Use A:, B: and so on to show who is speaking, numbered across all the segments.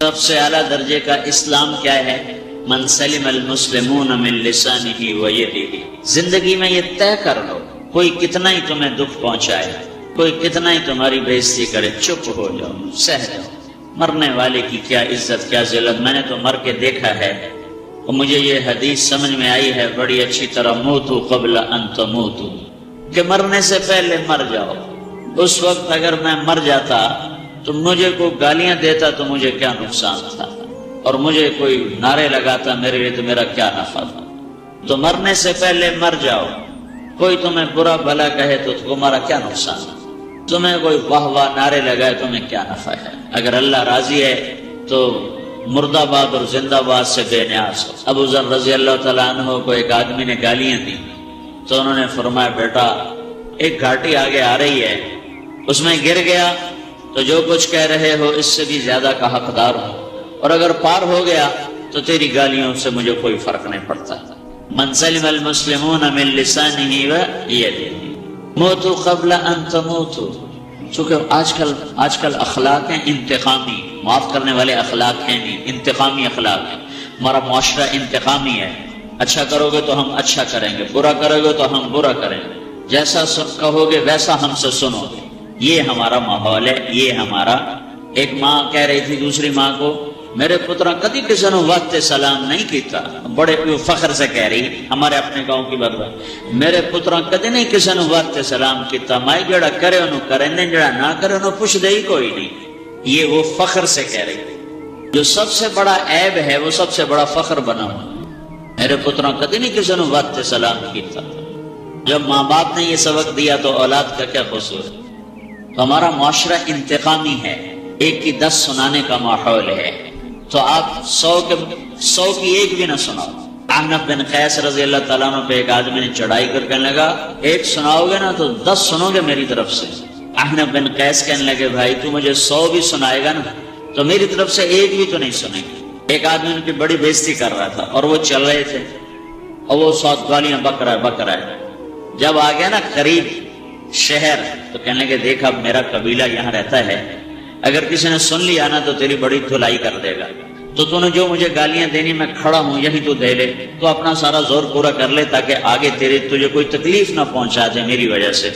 A: سب سے اعلیٰ درجے کا اسلام کیا ہے؟ من سلم المسلمون من لسانہ و یدہ۔ زندگی میں یہ طے کر لو، کوئی کتنا ہی تمہیں دکھ پہنچائے، کوئی کتنا ہی تمہاری بےزتی کرے، چپ ہو جاؤ، سہ جاؤ۔ مرنے والے کی کیا عزت، کیا ذلت، میں نے تو مر کے دیکھا ہے اور مجھے یہ حدیث سمجھ میں آئی ہے بڑی اچھی طرح، موتوا قبل ان تموتوا، کہ مرنے سے پہلے مر جاؤ۔ اس وقت اگر میں مر جاتا تو مجھے کوئی گالیاں دیتا تو مجھے کیا نقصان تھا، اور مجھے کوئی نعرے لگاتا میرے لیے تو میرا کیا نفع تھا۔ تو مرنے سے پہلے مر جاؤ۔ کوئی تمہیں برا بھلا کہے تو تمہارا کیا نقصان ہے، تمہیں کوئی واہ واہ نعرے لگائے تمہیں کیا نفع ہے۔ اگر اللہ راضی ہے تو مردہ باد اور زندہ باد سے بے نیاز ہو۔ ابو ذر رضی اللہ تعالیٰ عنہ کو ایک آدمی نے گالیاں دی تو انہوں نے فرمایا بیٹا ایک گھاٹی آگے آ رہی ہے، اس میں گر گیا تو جو کچھ کہہ رہے ہو اس سے بھی زیادہ کا حقدار ہوں، اور اگر پار ہو گیا تو تیری گالیوں سے مجھے کوئی فرق نہیں پڑتا۔ من سلم المسلمون من لسانہ و یدہ موتوا قبل ان تموتوا۔ چونکہ آج کل اخلاق ہیں انتقامی، معاف کرنے والے اخلاق ہیں نہیں، انتقامی اخلاق ہیں۔ ہمارا معاشرہ انتقامی ہے، اچھا کرو گے تو ہم اچھا کریں گے، برا کرو گے تو ہم برا کریں گے، جیسا کہو گے ویسا ہم سے سنو گے۔ یہ ہمارا ماحول ہے، یہ ہمارا۔ ایک ماں کہہ رہی تھی دوسری ماں کو، میرے پترا کدی کسی نے وقت سلام نہیں کیتا، بڑے فخر سے کہہ رہی، ہمارے اپنے گاؤں کی بات ہے، میرے پترا کدی نہیں کسی نے وقت سلام کیتا، مائی جڑا کرے انہوں کریں دیں، جڑا نہ کرے انہوں پوچھ دے ہی کوئی نہیں۔ یہ وہ فخر سے کہہ رہی، جو سب سے بڑا عیب ہے وہ سب سے بڑا فخر بنا ہوا۔ میرے پترا کدی نہیں کسی نے وقت سلام کیتا۔ جب ماں باپ نے یہ سبق دیا تو اولاد کا کیا قصور ہے؟ تو ہمارا معاشرہ انتقامی ہے، ایک کی 10 سنانے کا ماحول ہے، تو آپ 100 کی ایک بھی نہ سناؤ۔ احنف بن قیس رضی اللہ تعالیٰ عنہ پہ ایک آدمی نے چڑھائی کر کہنے لگا ایک سناؤ گے نا تو 10 سنو گے میری طرف سے۔ احنف بن قیس کہنے لگے بھائی تو مجھے 100 بھی سنائے گا نا تو میری طرف سے ایک بھی تو نہیں سنے گا۔ ایک آدمی ان کی بڑی بےزتی کر رہا تھا اور وہ چل رہے تھے اور وہ 100 گالیاں بک رہا ہے۔ جب آ گیا نا قریب شہر تو کہنے لگے دیکھ اب میرا قبیلہ یہاں رہتا ہے، اگر کسی نے سن لیا نا تو تیری بڑی دھلائی کر دے گا، تو تو نے جو مجھے گالیاں دینی میں کھڑا ہوں یہی تو دے لے، تو اپنا سارا زور پورا کر لے تاکہ آگے تجھے کوئی تکلیف نہ پہنچا دے میری وجہ سے۔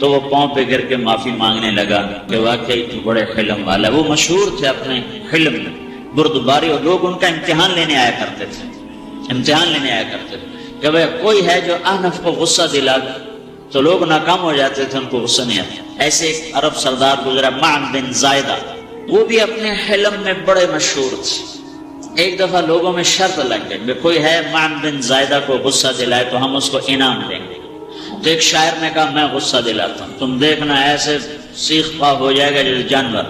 A: تو وہ پاؤں پہ گر کے معافی مانگنے لگا کہ واقعی تو بڑے حلم والا۔ وہ مشہور تھے اپنے حلم میں، بردباری، اور لوگ ان کا امتحان لینے آیا کرتے تھے کہ بھئی کوئی ہے جو احنف کو غصہ دلا تو لوگ ناکام ہو جاتے تھے، ان کو غصہ نہیں آتا۔ ایسے ایک عرب سردار گزرا معن بن زائدہ، وہ بھی اپنے حلم میں بڑے مشہور تھے۔ ایک دفعہ لوگوں میں شرط لگ گئی کوئی ہے معن بن زائدہ کو غصہ دلائے تو ہم اس کو انعام دیں گے۔ تو ایک شاعر نے کہا میں غصہ دلاتا ہوں، تم دیکھنا ایسے سیخ پا ہو جائے گا جیسے جانور۔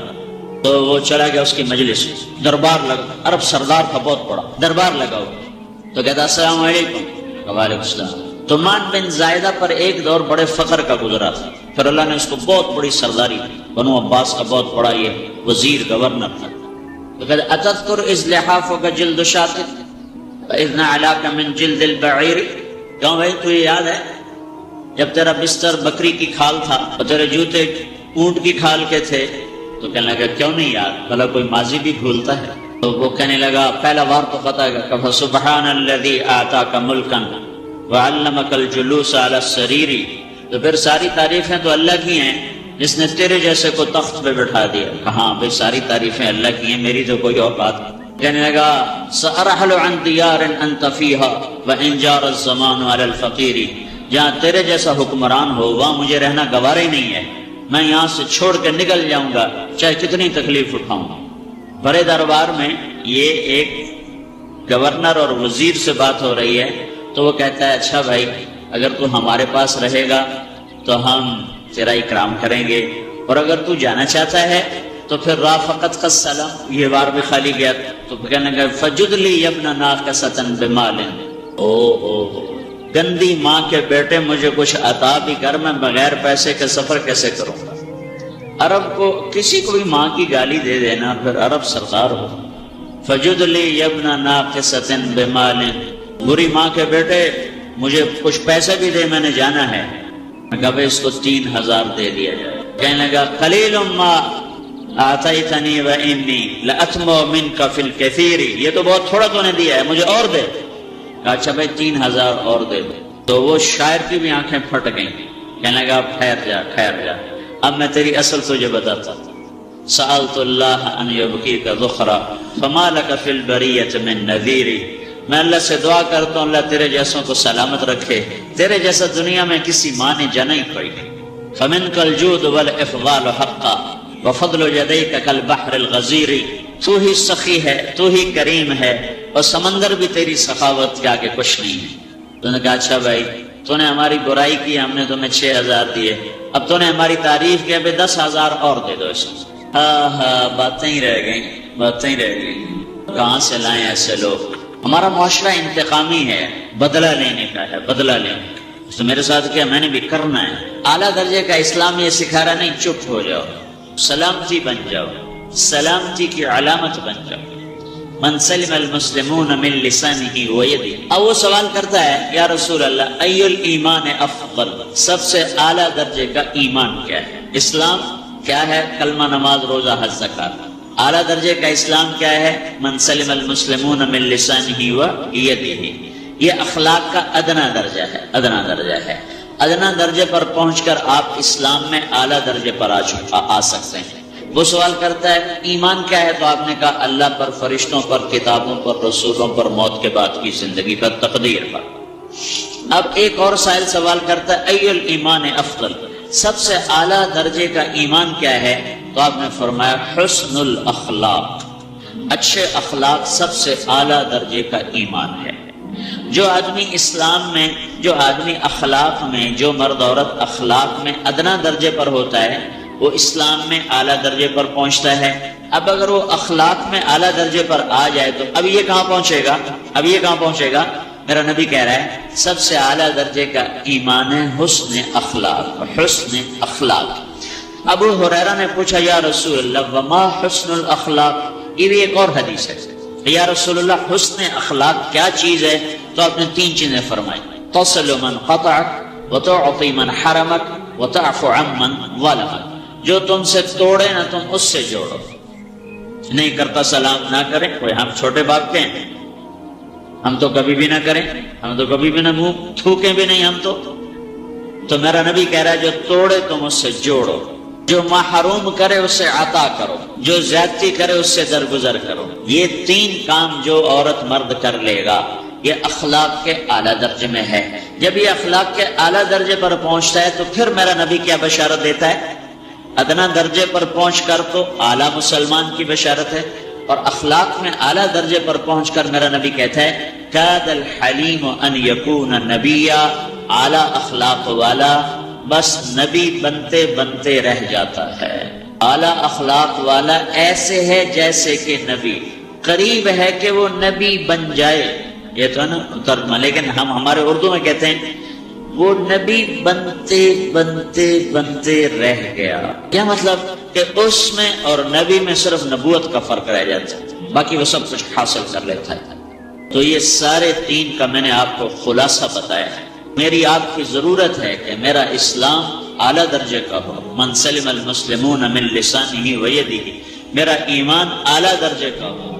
A: تو وہ چلا گیا اس کی مجلس، دربار لگا، عرب سردار تھا بہت بڑا، دربار لگا ہوا تو کہتا السلام علیکم۔ وعلیکم السلام۔ تو معن بن زائدہ پر ایک دور بڑے فخر کا گزرا تھا، پھر اللہ نے اس کو بہت بڑی سرداری دی، بنو عباس کا بہت بڑا یہ وزیر گورنر تھا۔ تو کہتے اتذکر اذ لحافک جلد شاۃ واذ نعلاک من جلد البعیر۔ کیوں بھائی تو یہ یاد ہے جب تیرا بستر بکری کی کھال تھا اور تیرے جوتے اونٹ کی کھال کے تھے؟ تو کہنے لگا کیوں نہیں یاد، بھلا کوئی ماضی بھی بھولتا ہے؟ تو وہ کہنے لگا پہلا وار تو پتہ ہے کہ فسبحان الذی اعطاک ملکا وعلمک الجلوس علی السریر۔ تو پھر ساری تعریفیں تو اللہ کی ہیں جس نے تیرے جیسے کو تخت پہ بٹھا دیا۔ کہاں بھئی ساری تعریفیں اللہ کی ہیں، میری تو کوئی اور بات نہیں۔ کہنے لگا سأرحل عن دیار انت فیہا وان جار الزمان علی الفقیر۔ جہاں تیرے جیسا حکمران ہو وہاں مجھے رہنا گوارا ہی نہیں ہے، میں یہاں سے چھوڑ کے نکل جاؤں گا چاہے کتنی تکلیف اٹھاؤں۔ بڑے دربار میں یہ ایک گورنر اور وزیر سے بات ہو رہی ہے تو وہ کہتا ہے اچھا بھائی اگر تو ہمارے پاس رہے گا تو ہم تیرا اکرام کریں گے، اور اگر تو جانا چاہتا ہے تو پھر رافقت کا سلام۔ یہ بار بھی خالی گیا تو کہنے لگا فجد لی ابن ناقصۃ بمال۔ گندی ماں کے بیٹے مجھے کچھ عطا بھی کر، میں بغیر پیسے کے سفر کیسے کروں گا؟ عرب کو کسی کو بھی ماں کی گالی دے دینا پھر عرب سردار ہو۔ فجد لی ابن ناقصۃ بمال۔ بری ماں کے بیٹے مجھے کچھ پیسے بھی دے، میں نے جانا ہے۔ میں کہا بھائی اس کو 3000 دے دیا جائے۔ کہنے لگا قلیل ما آتیتنی و انی لأطمع منک فی الکثیر، یہ تو بہت تھوڑا تو نے دیا ہے، مجھے اور دے۔ کہا اچھا بھائی 3000 اور دے دے۔ تو وہ شاعر کی بھی آنکھیں پھٹ گئیں، کہنے لگا ٹھہر جا ٹھہر جا، اب میں تیری اصل تجھے بتاتا ہوں۔ سألت اللہ ان یبقیک ذخرا فما لک فی البریۃ من نذیر، میں اللہ سے دعا کرتا ہوں اللہ تیرے جیسوں کو سلامت رکھے، تیرے جیسا دنیا میں کسی ماں نے جنا ہی کوئی نہیں۔ فمنک الجود والافضال حقا وفضل یدیک کالبحر الغزیر، تو ہی سخی ہے، تو ہی کریم ہے، اور سمندر بھی تیری سخاوت کے آگے کچھ نہیں ہے۔ تو نے کہا اچھا بھائی تو نے ہماری برائی کی، ہم نے تمہیں 6000 دیے، اب تو نے ہماری تعریف کی، ابھی 10,000 اور دے دو اس میں۔ ہاں باتیں ہی رہ گئیں، باتیں ہی رہ گئیں۔ کہاں سے لائیں ایسے لوگ؟ ہمارا معاشرہ انتقامی ہے، بدلہ لینے کا ہے، بدلہ لینے کا۔ تو میرے ساتھ کیا میں نے بھی کرنا ہے۔ اعلیٰ درجے کا اسلام یہ سکھا رہا نہیں چپ ہو جاؤ، سلامتی بن جاؤ، سلامتی کی علامت بن جاؤ۔ من سلم المسلمون من لسانه ویده۔ اب وہ سوال کرتا ہے یا رسول اللہ ای الایمان افضل، سب سے اعلیٰ درجے کا ایمان کیا ہے؟ اسلام کیا ہے؟ کلمہ، نماز، روزہ، حج، زکات۔ اعلیٰ درجے کا اسلام کیا ہے؟ من سلم المسلمون من لسانه ویده۔ یہ اخلاق کا ادنا درجہ ہے، ادنا درجہ ہے۔ ادنا درجے پر پہنچ کر آپ اسلام میں اعلیٰ درجے پر آ سکتے ہیں۔ وہ سوال کرتا ہے ایمان کیا ہے؟ تو آپ نے کہا اللہ پر، فرشتوں پر، کتابوں پر، رسولوں پر، موت کے بعد کی زندگی پر، تقدیر پر۔ اب ایک اور سائل سوال کرتا ہے ای الایمان افضل، سب سے اعلیٰ درجے کا ایمان کیا ہے؟ تو آپ نے فرمایا حسن الاخلاق، اچھے اخلاق سب سے اعلیٰ درجے کا ایمان ہے۔ جو آدمی اسلام میں، جو آدمی اخلاق میں، جو مرد عورت اخلاق میں ادنا درجے پر ہوتا ہے وہ اسلام میں اعلیٰ درجے پر پہنچتا ہے۔ اب اگر وہ اخلاق میں اعلیٰ درجے پر آ جائے تو اب یہ کہاں پہنچے گا؟ اب یہ کہاں پہنچے گا؟ میرا نبی کہہ رہا ہے سب سے اعلیٰ درجے کا ایمان ہے حسن اخلاق، حسن اخلاق۔ ابو ہریرہ نے پوچھا یا رسول اللہ وما حسن الاخلاق، یہ بھی ایک اور حدیث ہے، یا رسول اللہ حسن اخلاق کیا چیز ہے؟ تو آپ نے 3 چیزیں فرمائی، تصل من قطعک وتعطی من حرمک وتعفو عمن ظلمک، جو تم سے توڑے نہ تم اس سے جوڑو، نہیں کرتا سلام نہ کریں، کوئی ہم چھوٹے باپ کے ہیں، ہم تو کبھی بھی نہ کریں، ہم تو کبھی بھی نہ منہ تھوکیں بھی نہیں، ہم تو میرا نبی کہہ رہا ہے جو توڑے تم اس سے جوڑو، جو محروم کرے اس سے عطا کرو، جو زیادتی کرے اس سے درگزر کرو۔ یہ 3 کام جو عورت مرد کر لے گا یہ اخلاق کے اعلیٰ درجے میں ہے۔ جب یہ اخلاق کے اعلیٰ درجے پر پہنچتا ہے تو پھر میرا نبی کیا بشارت دیتا ہے؟ ادنا درجے پر پہنچ کر تو اعلیٰ مسلمان کی بشارت ہے، اور اخلاق میں اعلیٰ درجے پر پہنچ کر میرا نبی کہتا ہے کاد الحلیم ان یکون نبیا، اعلیٰ اخلاق والا بس نبی بنتے بنتے رہ جاتا ہے۔ اعلیٰ اخلاق والا ایسے ہے جیسے کہ نبی، قریب ہے کہ وہ نبی بن جائے، یہ تو ہے نا ترجمہ، لیکن ہم ہمارے اردو میں کہتے ہیں وہ نبی بنتے بنتے بنتے رہ گیا۔ کیا مطلب؟ کہ اس میں اور نبی میں صرف نبوت کا فرق رہ جاتا ہے، باقی وہ سب کچھ حاصل کر لیتا ہے۔ تو یہ سارے 3 کا میں نے آپ کو خلاصہ بتایا ہے۔ میری آپ کی ضرورت ہے کہ میرا اسلام اعلیٰ درجے کا ہو، من سلم المسلمون من لسانہ ویدہ، میرا ایمان اعلیٰ درجے کا ہو،